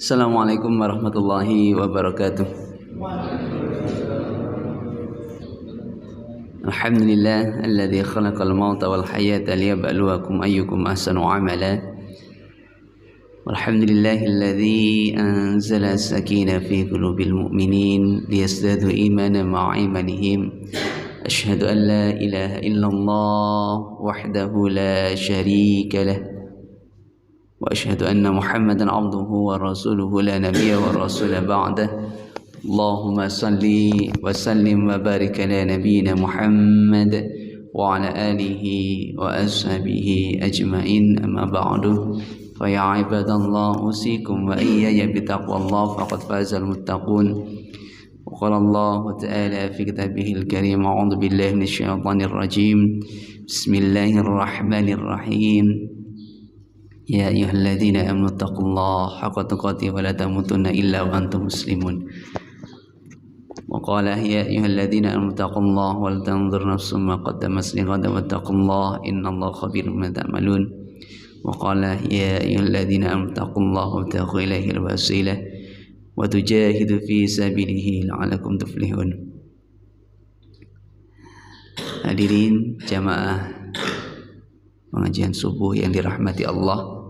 Assalamualaikum warahmatullahi wabarakatuh. Alhamdulillah alladzi khalaqal mauta wal hayata liyabluwakum ayyukum ahsanu amala. Walhamdulillahilladzi anzala as-sakinah fi qulubil mu'minin liyazdadu imanan ma'a imanihim. Asyhadu an la ilaha illallah wahdahu la syarika lah. Wa asyhadu anna Muhammadan abduhu wa rasuluhu la nabiyya wa rasula ba'dah. Allahumma salli wa sallim wa barik ala nabiyyina Muhammad wa ala alihi wa ashabihi ajma'in, amma ba'du. Fa ya ibadallah usikum wa iyaya bi taqwallah faqad fazal muttaqun. Wa qala Allah ta'ala fi kitabihil karim, a'udzu billahi minasy syaithanir rajim. Bismillahirrahmanirrahim. Ya ayyuhalladzina amanu taqullaha haqqa tuqatih wa la tamutunna illa wa antum muslimun. Wa qala ya ayyuhalladzina amanu taqullaha wal tanzur nafsum ma qaddamat lighad wattaqullaha innallaha khabirum bima ta'malun. Wa qala ya ayyuhalladzina amanu taqullaha wabtaghu ilaihil wasilah wa tujahidu fi sabilihi la'allakum tuflihun. Hadirin jamaah pengajian subuh yang dirahmati Allah,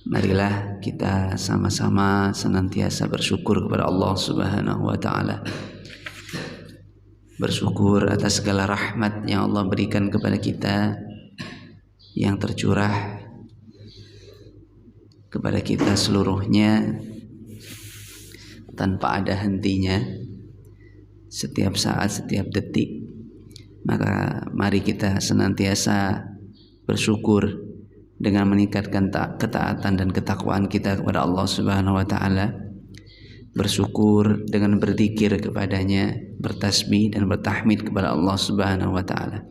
marilah kita sama-sama senantiasa bersyukur kepada Allah Subhanahu wa ta'ala. Bersyukur atas segala rahmat yang Allah berikan kepada kita, yang tercurah kepada kita seluruhnya tanpa ada hentinya, setiap saat, setiap detik. Maka mari kita senantiasa bersyukur dengan meningkatkan ketaatan dan ketakwaan kita kepada Allah Subhanahu wa ta'ala. Bersyukur dengan berzikir kepadanya, bertasbih dan bertahmid kepada Allah Subhanahu wa ta'ala.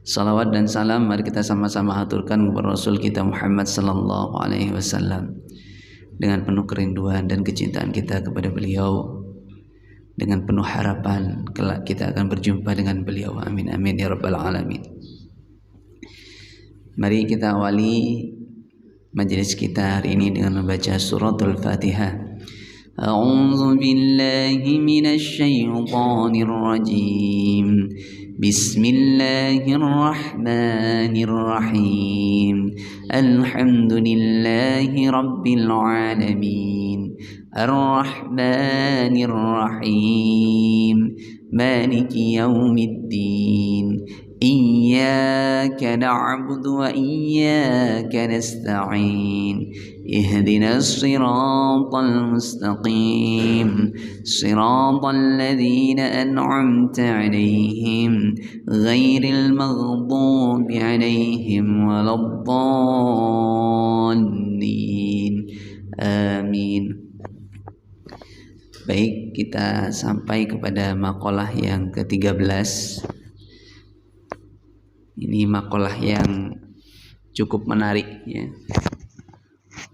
Salawat dan salam mari kita sama-sama haturkan kepada Rasul kita Muhammad sallallahu alaihi wasallam dengan penuh kerinduan dan kecintaan kita kepada beliau, dengan penuh harapan kelak kita akan berjumpa dengan beliau. Amin amin ya rabbal alamin. Mari kita awali majelis kita hari ini dengan membaca suratul Fatihah. A'udzu billahi minasy syaithanir rajim. Bismillahirrahmanirrahim. Alhamdulillahi rabbil alamin. Ar-Rahmanir Rahim. Maliki yaumiddin. Iyyaka na'budu wa iyyaka nasta'in. Ihdinas siratal mustaqim. Siratal ladzina an'amta 'alaihim ghairil maghdubi 'alaihim waladdallin. Amin. Baik, kita sampai kepada maqalah yang ke-13. Ini maqalah yang cukup menarik ya.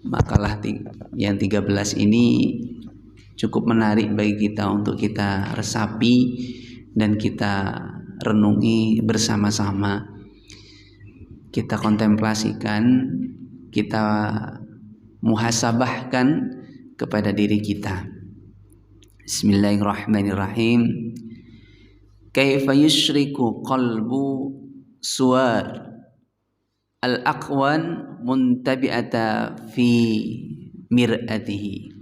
Maqalah yang 13 ini cukup menarik bagi kita untuk kita resapi dan kita renungi bersama-sama. Kita kontemplasikan, kita muhasabahkan kepada diri kita. Bismillahirrahmanirrahim. Kaifa yusyriku qalbu suwar al-aqwan muntabi'ata fi mir'atihi.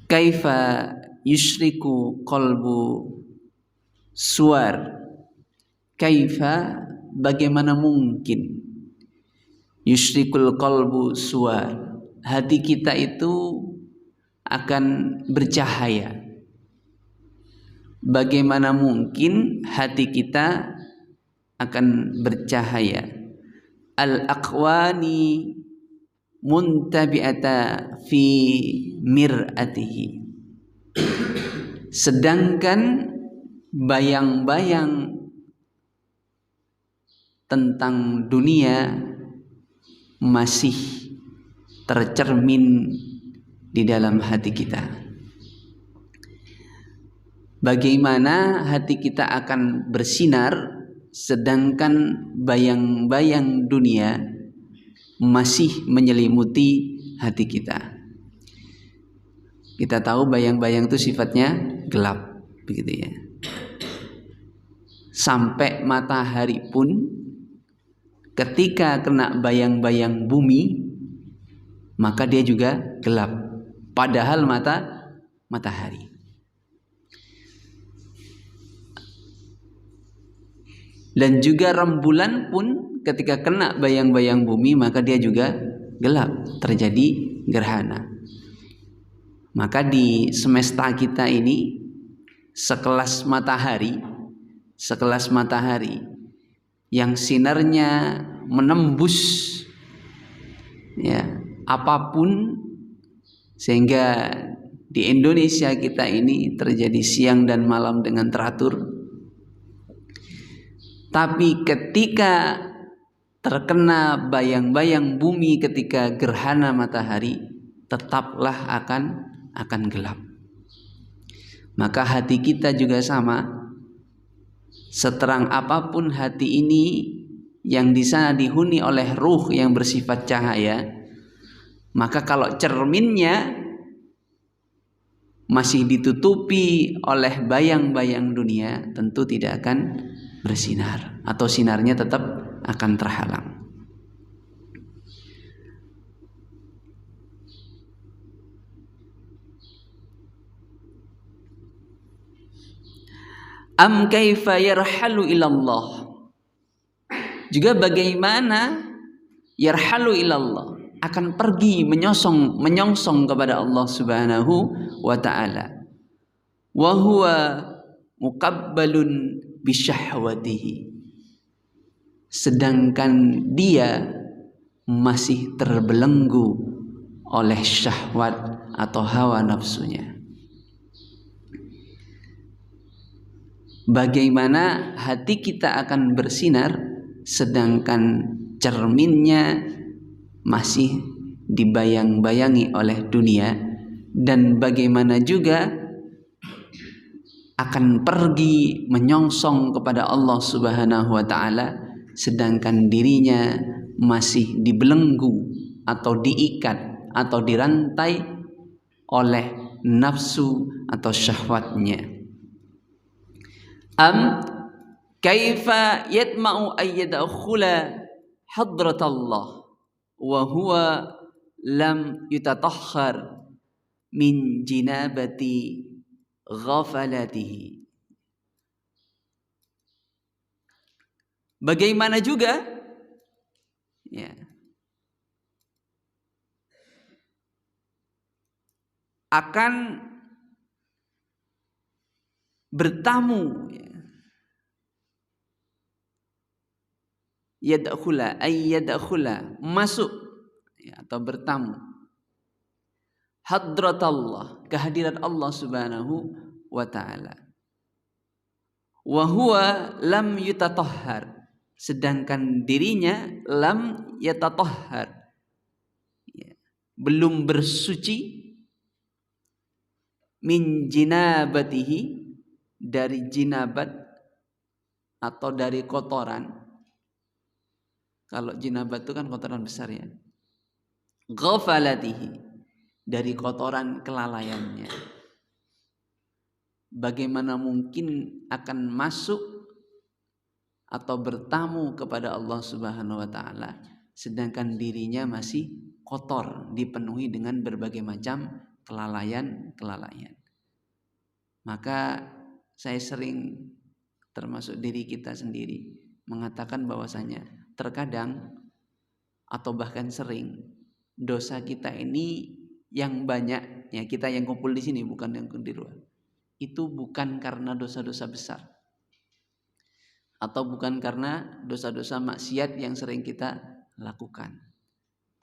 Kaifa yusyriku qalbu suwar. Kaifa, bagaimana mungkin, yusyrikul qalbu suwar, hati kita itu akan bercahaya. Bagaimana mungkin hati kita akan bercahaya? Al-aqwani muntabi'ata fi mir'atihi. Sedangkan bayang-bayang tentang dunia masih tercermin di dalam hati kita. Bagaimana hati kita akan bersinar sedangkan bayang-bayang dunia masih menyelimuti hati kita. Kita tahu bayang-bayang itu sifatnya gelap, begitu ya. Sampai matahari pun ketika kena bayang-bayang bumi, maka dia juga gelap. Padahal matahari. Dan juga rembulan pun ketika kena bayang-bayang bumi, maka dia juga gelap. Terjadi gerhana. Maka di semesta kita ini sekelas matahari yang sinarnya menembus ya apapun, sehingga di Indonesia kita ini terjadi siang dan malam dengan teratur. Tapi ketika terkena bayang-bayang bumi ketika gerhana matahari, tetaplah akan gelap. Maka hati kita juga sama. Seterang apapun hati ini yang di sana dihuni oleh ruh yang bersifat cahaya, maka kalau cerminnya masih ditutupi oleh bayang-bayang dunia, tentu tidak akan bersinar atau sinarnya tetap akan terhalang. Am kaifa yarhalu ilallah. Juga bagaimana yarhalu ilallah, akan pergi menyongsong kepada Allah Subhanahu wa taala. Wa huwa muqabbalun bisyahwatihi. Sedangkan dia masih terbelenggu oleh syahwat atau hawa nafsunya. Bagaimana hati kita akan bersinar sedangkan cerminnya masih dibayang-bayangi oleh dunia, dan bagaimana juga akan pergi menyongsong kepada Allah Subhanahu wa taala sedangkan dirinya masih dibelenggu atau diikat atau dirantai oleh nafsu atau syahwatnya. Am kaifa yatma'u ayyadkhula hadratallah wa huwa lam yutatahhar min jinabati ghafalatihi. Bagaimana juga ya, akan bertamu ya. Yadkhula masuk ya, atau bertamu hadratallah, kehadirat Allah Subhanahu wa taala. Wa huwa lam yutatahhar, sedangkan dirinya lam yatatahhar ya, belum bersuci min jinabatihi, dari jinabat atau dari kotoran. Kalau jinabat itu kan kotoran besar ya. Ghafalatihi, dari kotoran kelalaiannya. Bagaimana mungkin akan masuk atau bertamu kepada Allah Subhanahu wa taala sedangkan dirinya masih kotor, dipenuhi dengan berbagai macam kelalaian. Maka saya sering, termasuk diri kita sendiri, mengatakan bahwasanya terkadang atau bahkan sering dosa kita ini yang banyak ya, kita yang kumpul di sini bukan yang di luar, itu bukan karena dosa-dosa besar atau bukan karena dosa-dosa maksiat yang sering kita lakukan,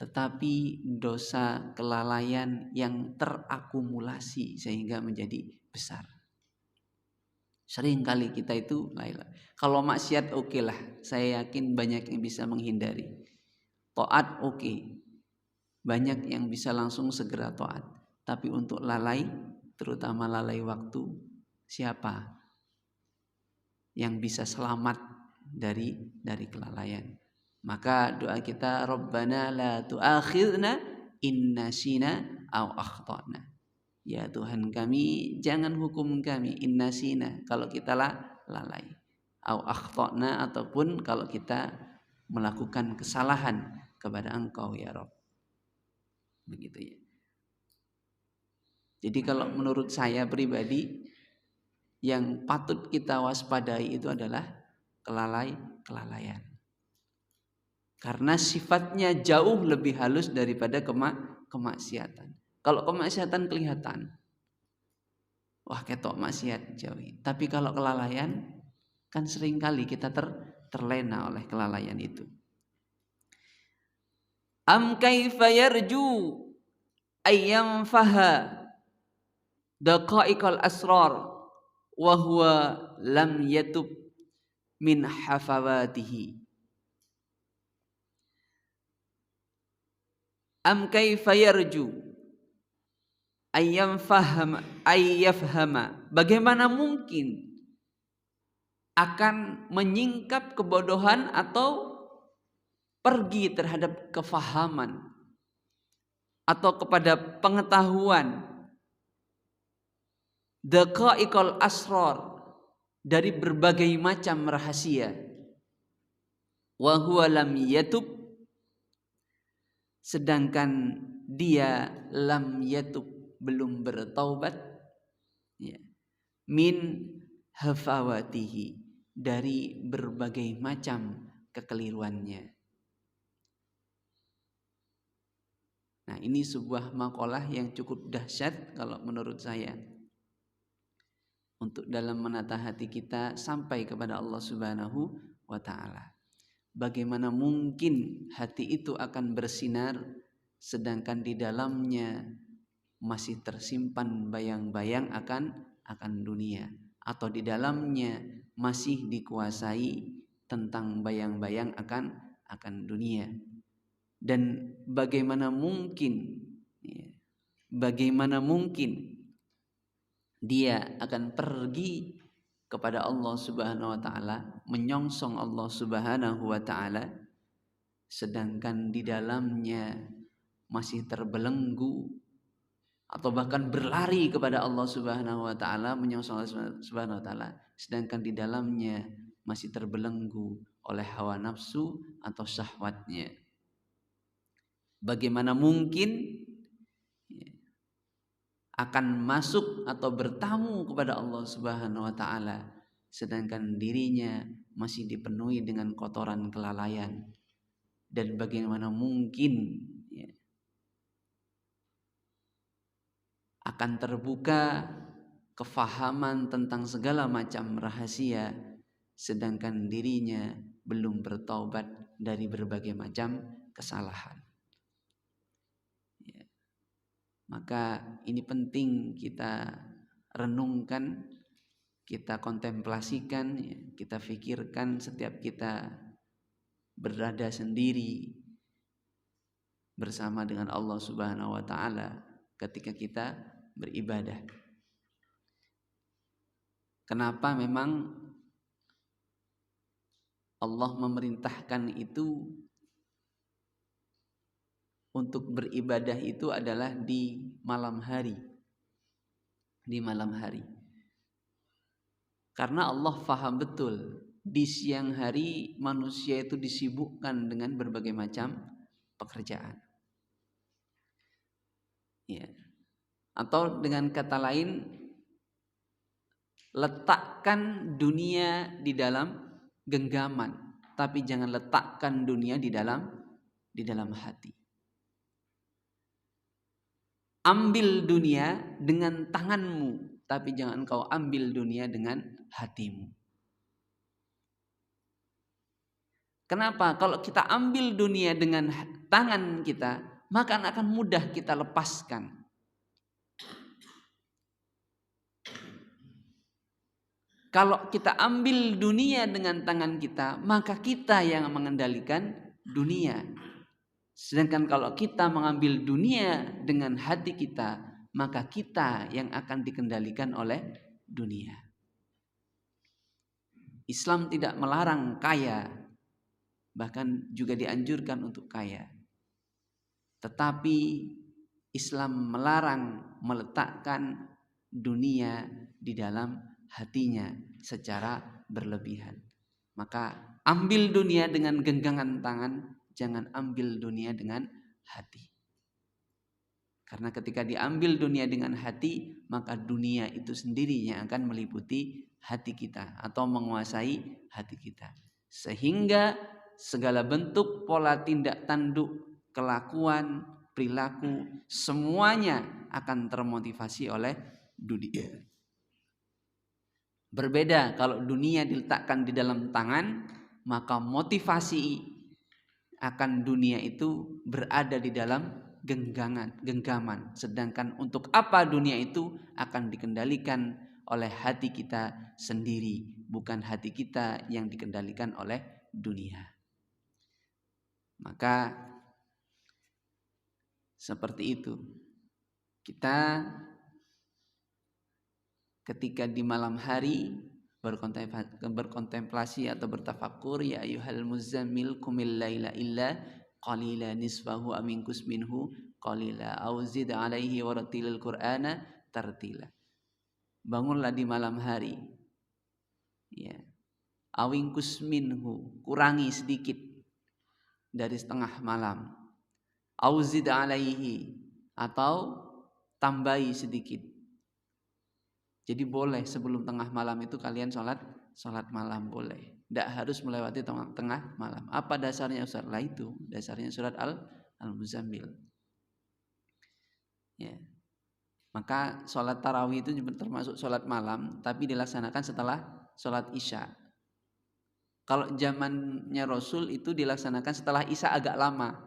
tetapi dosa kelalaian yang terakumulasi sehingga menjadi besar. Sering kali kita itu kalau maksiat oke lah, saya yakin banyak yang bisa menghindari. Taat oke, banyak yang bisa langsung segera taat. Tapi untuk lalai, terutama lalai waktu, siapa yang bisa selamat dari kelalaian. Maka doa kita, Rabbana la tu'akhidna in nasina aw akhtana. Ya Tuhan kami, jangan hukum kami in nasina, kalau kita lalai, aw akhtana, ataupun kalau kita melakukan kesalahan kepada Engkau ya Rabb. Begitu ya. Jadi kalau menurut saya pribadi, yang patut kita waspadai itu adalah kelalaian. Karena sifatnya jauh lebih halus daripada kemaksiatan. Kalau kemaksiatan kelihatan, wah ketok maksiat jauhi. Tapi kalau kelalaian, kan seringkali kita terlena oleh kelalaian itu. Am kaifa yarju ayyam faha daqaiqal asrar wa huwa lam yatub min hafawatihi. Am kaifa yarju ayyafhama, bagaimana mungkin akan menyingkap kebodohan atau pergi terhadap kefahaman atau kepada pengetahuan daqaiqal asrar, dari berbagai macam rahasia, wa huwa lam yatub, sedangkan dia lam yatub, belum bertaubat, ya, min hafawatihi, dari berbagai macam kekeliruannya. Nah, ini sebuah makalah yang cukup dahsyat kalau menurut saya, untuk dalam menata hati kita sampai kepada Allah Subhanahu wa ta'ala. Bagaimana mungkin hati itu akan bersinar sedangkan di dalamnya masih tersimpan bayang-bayang akan dunia, atau di dalamnya masih dikuasai tentang bayang-bayang akan dunia. Dan bagaimana mungkin dia akan pergi kepada Allah Subhanahu wa ta'ala, menyongsong Allah Subhanahu wa ta'ala, sedangkan di dalamnya masih terbelenggu, atau bahkan berlari kepada Allah Subhanahu wa ta'ala, menyongsong Allah Subhanahu wa ta'ala, sedangkan di dalamnya masih terbelenggu oleh hawa nafsu atau syahwatnya. Bagaimana mungkin akan masuk atau bertamu kepada Allah Subhanahu wa ta'ala sedangkan dirinya masih dipenuhi dengan kotoran kelalaian. Dan bagaimana mungkin akan terbuka kefahaman tentang segala macam rahasia sedangkan dirinya belum bertaubat dari berbagai macam kesalahan. Maka ini penting kita renungkan, kita kontemplasikan, kita fikirkan setiap kita berada sendiri bersama dengan Allah Subhanahu wa ta'ala ketika kita beribadah. Kenapa memang Allah memerintahkan itu untuk beribadah itu adalah di malam hari. Di malam hari. Karena Allah faham betul di siang hari manusia itu disibukkan dengan berbagai macam pekerjaan. Ya. Atau dengan kata lain, letakkan dunia di dalam genggaman, tapi jangan letakkan dunia di dalam hati. Ambil dunia dengan tanganmu, tapi jangan kau ambil dunia dengan hatimu. Kenapa? Kalau kita ambil dunia dengan tangan kita, maka akan mudah kita lepaskan. Kalau kita ambil dunia dengan tangan kita, maka kita yang mengendalikan dunia. Sedangkan kalau kita mengambil dunia dengan hati kita, maka kita yang akan dikendalikan oleh dunia. Islam tidak melarang kaya, bahkan juga dianjurkan untuk kaya. Tetapi Islam melarang meletakkan dunia di dalam hatinya secara berlebihan. Maka ambil dunia dengan genggaman tangan, jangan ambil dunia dengan hati. Karena ketika diambil dunia dengan hati, maka dunia itu sendiri yang akan meliputi hati kita atau menguasai hati kita. Sehingga segala bentuk pola tindak tanduk, kelakuan, perilaku, semuanya akan termotivasi oleh dunia. Berbeda kalau dunia diletakkan di dalam tangan, maka motivasi akan dunia itu berada di dalam genggaman. Sedangkan untuk apa dunia itu akan dikendalikan oleh hati kita sendiri, bukan hati kita yang dikendalikan oleh dunia. Maka seperti itu. Kita ketika di malam hari berkontemplasi atau bertafakur, ya ayyuhal muzammil qumil laila illa qalila nisfahu aminkus minhu qalila au zid alaihi warattilil qur'ana tartila. Bangunlah di malam hari, ya, awingkus minhu, kurangi sedikit dari setengah malam, au zid alaihi, atau tambahi sedikit. Jadi boleh sebelum tengah malam itu kalian sholat malam boleh. Tidak harus melewati tengah malam. Apa dasarnya Ustaz? Lah itu dasarnya surat Al-Muzammil. Ya. Maka sholat tarawih itu termasuk sholat malam, tapi dilaksanakan setelah sholat isya. Kalau zamannya Rasul itu dilaksanakan setelah isya agak lama.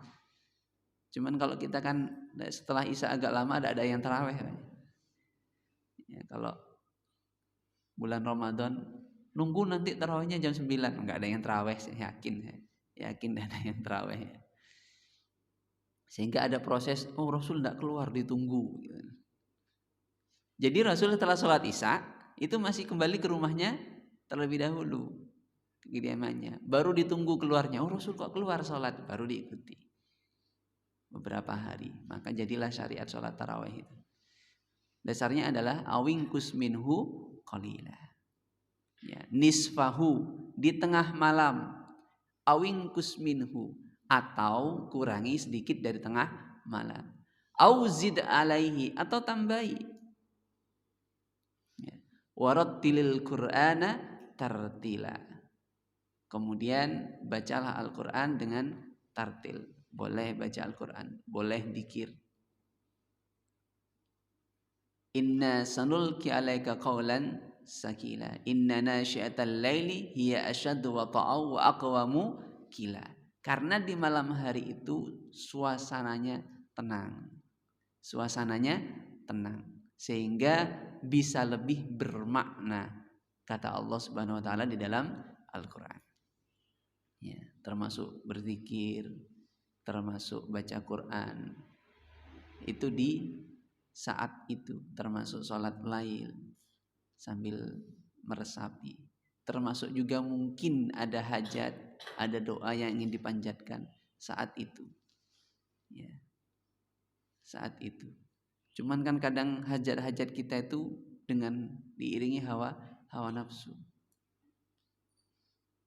Cuman kalau kita kan setelah isya agak lama ada yang tarawih. Ya, kalau bulan Ramadan nunggu nanti tarawihnya jam 9, enggak ada yang tarawih, saya yakin ada yang tarawih. Sehingga ada proses, Rasul enggak keluar, ditunggu. Jadi Rasul setelah sholat isya itu masih kembali ke rumahnya terlebih dahulu, ke kediamannya, baru ditunggu keluarnya. Rasul kok keluar sholat, baru diikuti beberapa hari. Maka jadilah syariat sholat tarawih itu. Dasarnya adalah awingkus minhu qalila. Ya, nisfahu, di tengah malam, awingkus minhu, atau kurangi sedikit dari tengah malam, au zid alaihi, atau tambahi. Ya, warattilil qur'ana tartila. Kemudian bacalah Al-Qur'an dengan tartil. Boleh baca Al-Qur'an, boleh dzikir. Inna sanulki alaika qawlan sakila. Inna nasyi'atal laili hiya asyaddu wata'aw wa aqwamu qila. Karena di malam hari itu suasananya tenang. Sehingga bisa lebih bermakna, kata Allah Subhanahu wa taala di dalam Al-Qur'an. Ya, termasuk berzikir, termasuk baca Quran. Itu di saat itu, termasuk sholat lail sambil meresapi, termasuk juga mungkin ada hajat, ada doa yang ingin dipanjatkan saat itu, ya, saat itu. Cuman kan kadang hajat-hajat kita itu dengan diiringi hawa nafsu,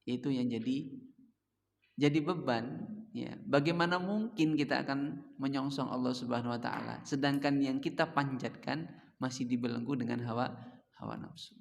itu yang jadi beban. Ya, bagaimana mungkin kita akan menyongsong Allah Subhanahu wa taala sedangkan yang kita panjatkan masih dibelenggu dengan hawa nafsu.